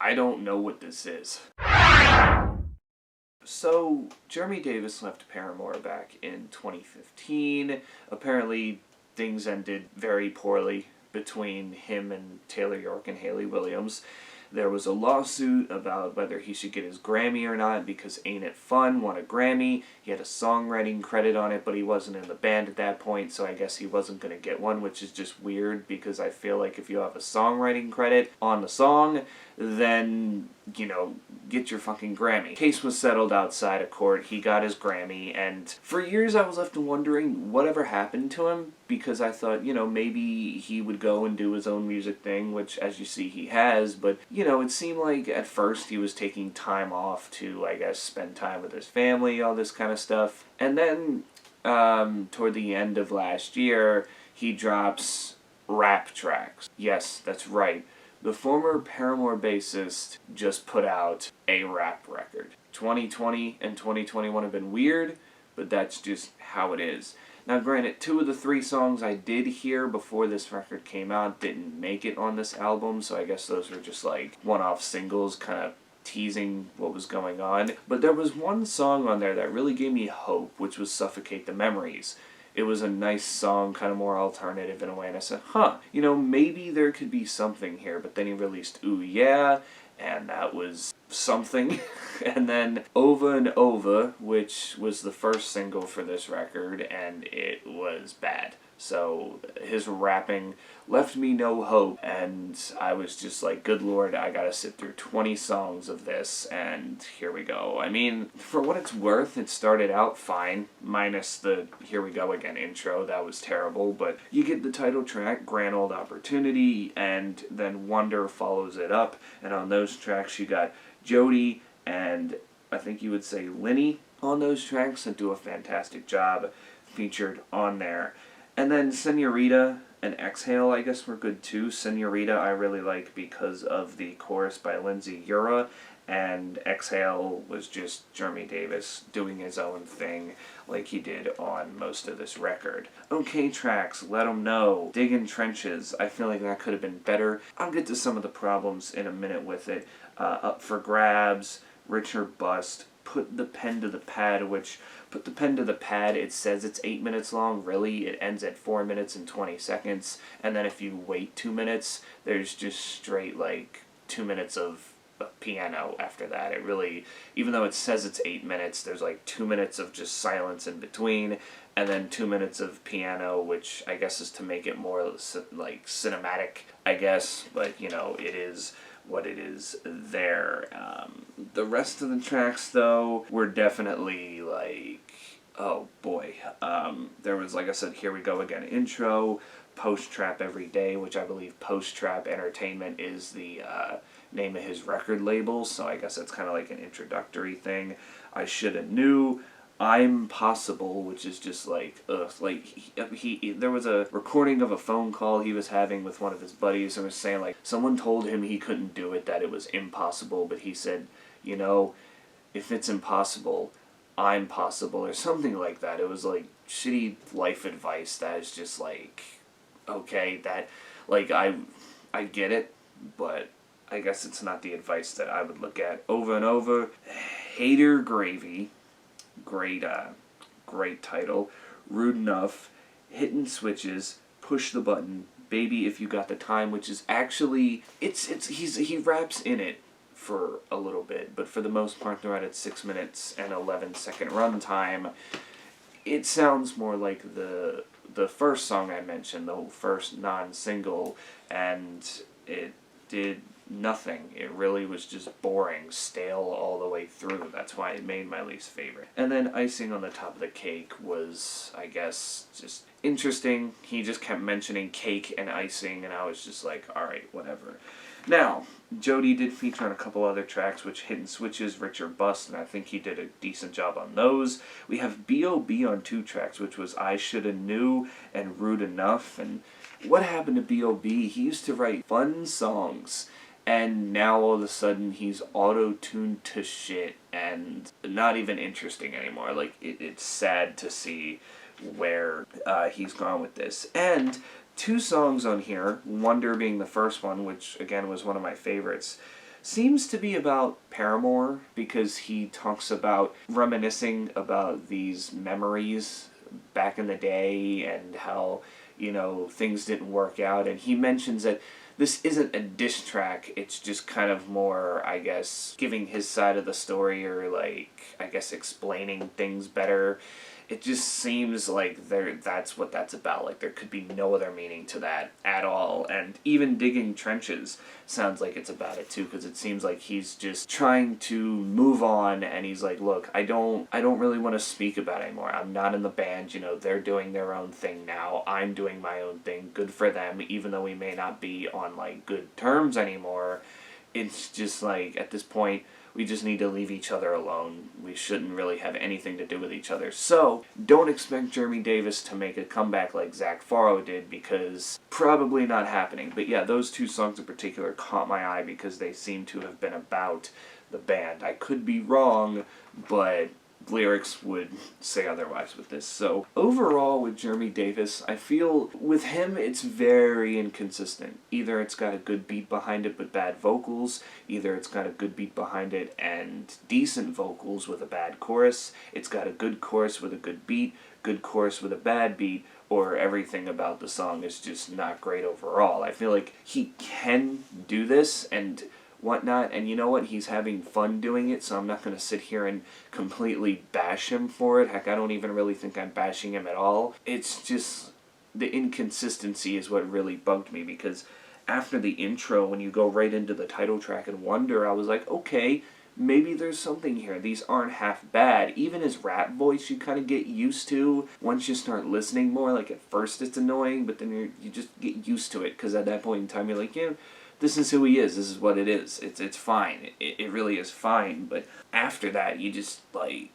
I don't know what this is. So, Jermey Davis left Paramore back in 2015. Apparently, things ended very poorly between him and Taylor York and Hayley Williams. There was a lawsuit about whether he should get his Grammy or not because Ain't It Fun won a Grammy. He had a songwriting credit on it, but he wasn't in the band at that point, so I guess he wasn't going to get one, which is just weird because I feel like if you have a songwriting credit on the song, then, you know, get your fucking Grammy. Case was settled outside of court. He got his Grammy, and for years I was left wondering whatever happened to him, because I thought, you know, maybe he would go and do his own music thing, which, as you see, he has, but, you know, it seemed like at first he was taking time off to, I guess, spend time with his family, all this kind of stuff. And then, toward the end of last year, he drops rap tracks. Yes, that's right. The former Paramore bassist just put out a rap record. 2020 and 2021 have been weird, but that's just how it is. Now granted, 2 of the 3 songs I did hear before this record came out didn't make it on this album, so I guess those were just like one-off singles kind of teasing what was going on. But there was one song on there that really gave me hope, which was Suffocate the Memories. It was a nice song, kind of more alternative in a way, and I said, you know, maybe there could be something here. But then he released Ooh Yeah, and that was something. And then Over and Over, which was the first single for this record, and it was bad. So his rapping left me no hope, and I was just like, good lord, I gotta sit through 20 songs of this, and here we go. I mean, for what it's worth, it started out fine, minus the Here We Go Again intro. That was terrible, but you get the title track, Grand Old Opportunity, and then Wonder follows it up, and on those tracks you got Jody and I think you would say Linny on those tracks that do a fantastic job featured on there. And then Senorita and Exhale, I guess, were good too. Senorita I really like because of the chorus by Lindsay Ura, and Exhale was just Jermey Davis doing his own thing like he did on most of this record. Okay tracks, Let 'Em Know, Diggin' Trenches, I feel like that could have been better. I'll get to some of the problems in a minute with it. Up for Grabs, Rich or Bust, Put the Pen to the Pad, which, Put the Pen to the Pad, it says it's 8 minutes long. Really, it ends at 4 minutes and 20 seconds. And then if you wait 2 minutes, there's just straight, like, 2 minutes of piano after that. It really, even though it says it's 8 minutes, there's like 2 minutes of just silence in between, and then 2 minutes of piano, which I guess is to make it more, like, cinematic, I guess. But, you know, it is what it is there. The rest of the tracks, though, were definitely like, oh boy. There was, like I said, Here We Go Again intro, Post Trap Every Day, which I believe Post Trap Entertainment is the name of his record label, so I guess that's kind of like an introductory thing. I Shoulda Knew, I'm Possible, which is just like, there was a recording of a phone call he was having with one of his buddies and was saying, like, someone told him he couldn't do it, that it was impossible, but he said, you know, if it's impossible, I'm possible, or something like that. It was like shitty life advice that is just like, okay, that, like, I get it, but I guess it's not the advice that I would look at. Over and Over, Hater Gravy, great title. Rude Enough, Hittin' Switches, Push the Button, Baby If You Got the Time, which is actually, he raps in it for a little bit, but for the most part they're at 6 minutes and 11-second runtime. It sounds more like the first song I mentioned, the first non-single, and it did nothing. It really was just boring, stale all the way through. That's why it made my least favorite. And then Icing on the Top of the Cake was, I guess, just interesting. He just kept mentioning cake and icing, and I was just like, alright, whatever. Now, Jody did feature on a couple other tracks, which Hittin' Switches, Rich or Bust, and I think he did a decent job on those. We have B.O.B on 2 tracks, which was I Shoulda Knew and Rude Enough. And what happened to B.O.B? He used to write fun songs, and now all of a sudden he's auto-tuned to shit and not even interesting anymore. Like, it's sad to see where he's gone with this. And two songs on here, Wonder being the first one, which again was one of my favorites, seems to be about Paramore, because he talks about reminiscing about these memories back in the day and how, you know, things didn't work out. And he mentions that this isn't a diss track, it's just kind of more, I guess, giving his side of the story, or like, I guess, explaining things better. It just seems like that's what that's about. Like, there could be no other meaning to that at all. And even Digging Trenches sounds like it's about it too, because it seems like he's just trying to move on, and he's like, look, I don't really want to speak about it anymore. I'm not in the band, you know, they're doing their own thing now. I'm doing my own thing. Good for them, even though we may not be on, like, good terms anymore. It's just like, at this point, we just need to leave each other alone. We shouldn't really have anything to do with each other. So, don't expect Jermey Davis to make a comeback like Zach Farrow did, because probably not happening. But yeah, those two songs in particular caught my eye because they seem to have been about the band. I could be wrong, but lyrics would say otherwise with this. So overall with Jermey Davis, I feel with him it's very inconsistent. Either it's got a good beat behind it but bad vocals, either it's got a good beat behind it and decent vocals with a bad chorus, it's got a good chorus with a good chorus with a bad beat, or everything about the song is just not great overall. I feel like he can do this and whatnot, and you know what, he's having fun doing it, so I'm not going to sit here and completely bash him for it. Heck, I don't even really think I'm bashing him at all. It's just the inconsistency is what really bugged me, because after the intro, when you go right into the title track and Wonder, I was like, okay, maybe there's something here. These aren't half bad. Even his rap voice you kind of get used to once you start listening more. Like, at first it's annoying, but then you just get used to it, because at that point in time you're like, yeah, this is who he is, this is what it is, it's fine, it really is fine. But after that, you just, like,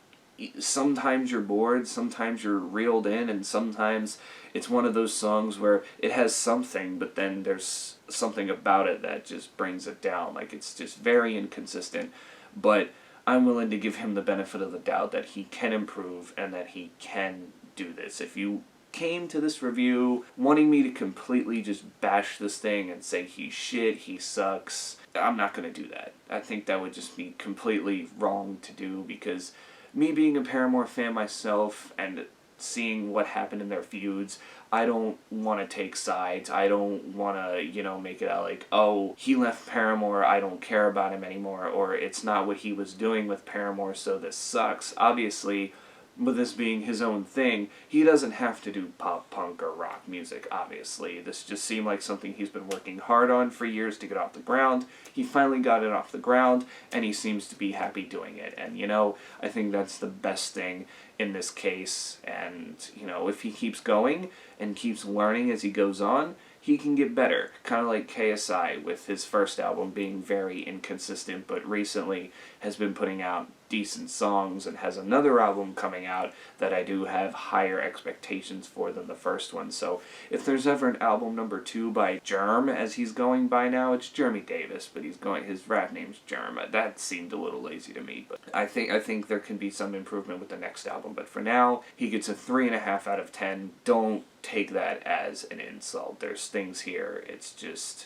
sometimes you're bored, sometimes you're reeled in, and sometimes it's one of those songs where it has something, but then there's something about it that just brings it down. Like, it's just very inconsistent, but I'm willing to give him the benefit of the doubt that he can improve and that he can do this. If you came to this review wanting me to completely just bash this thing and say he's shit, he sucks, I'm not going to do that. I think that would just be completely wrong to do, because me being a Paramore fan myself and seeing what happened in their feuds, I don't want to take sides. I don't want to, you know, make it out like, oh, he left Paramore, I don't care about him anymore, or it's not what he was doing with Paramore, so this sucks. Obviously, with this being his own thing, he doesn't have to do pop, punk, or rock music, obviously. This just seemed like something he's been working hard on for years to get off the ground. He finally got it off the ground, and he seems to be happy doing it. And, you know, I think that's the best thing in this case. And, you know, if he keeps going and keeps learning as he goes on, he can get better. Kind of like KSI, with his first album being very inconsistent, but recently has been putting out decent songs and has another album coming out that I do have higher expectations for than the first one. So if there's ever an album number 2 by Jerm, as he's going by now, it's Jermey Davis, but his rap name's Jerm. That seemed a little lazy to me, but I think there can be some improvement with the next album. But for now, he gets a 3.5 out of 10. Don't take that as an insult. There's things here. It's just,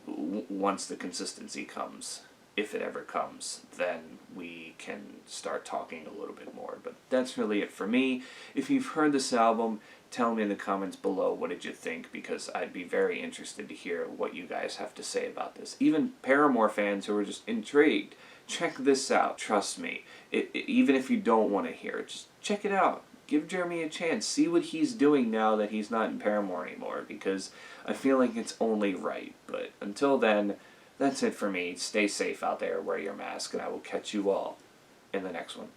once the consistency comes, if it ever comes, then we can start talking a little bit more. But that's really it for me. If you've heard this album, tell me in the comments below what did you think, because I'd be very interested to hear what you guys have to say about this. Even Paramore fans who are just intrigued, check this out. Trust me, even if you don't want to hear it, just check it out. Give Jermey a chance. See what he's doing now that he's not in Paramore anymore, because I feel like it's only right. But until then, that's it for me. Stay safe out there, wear your mask, and I will catch you all in the next one.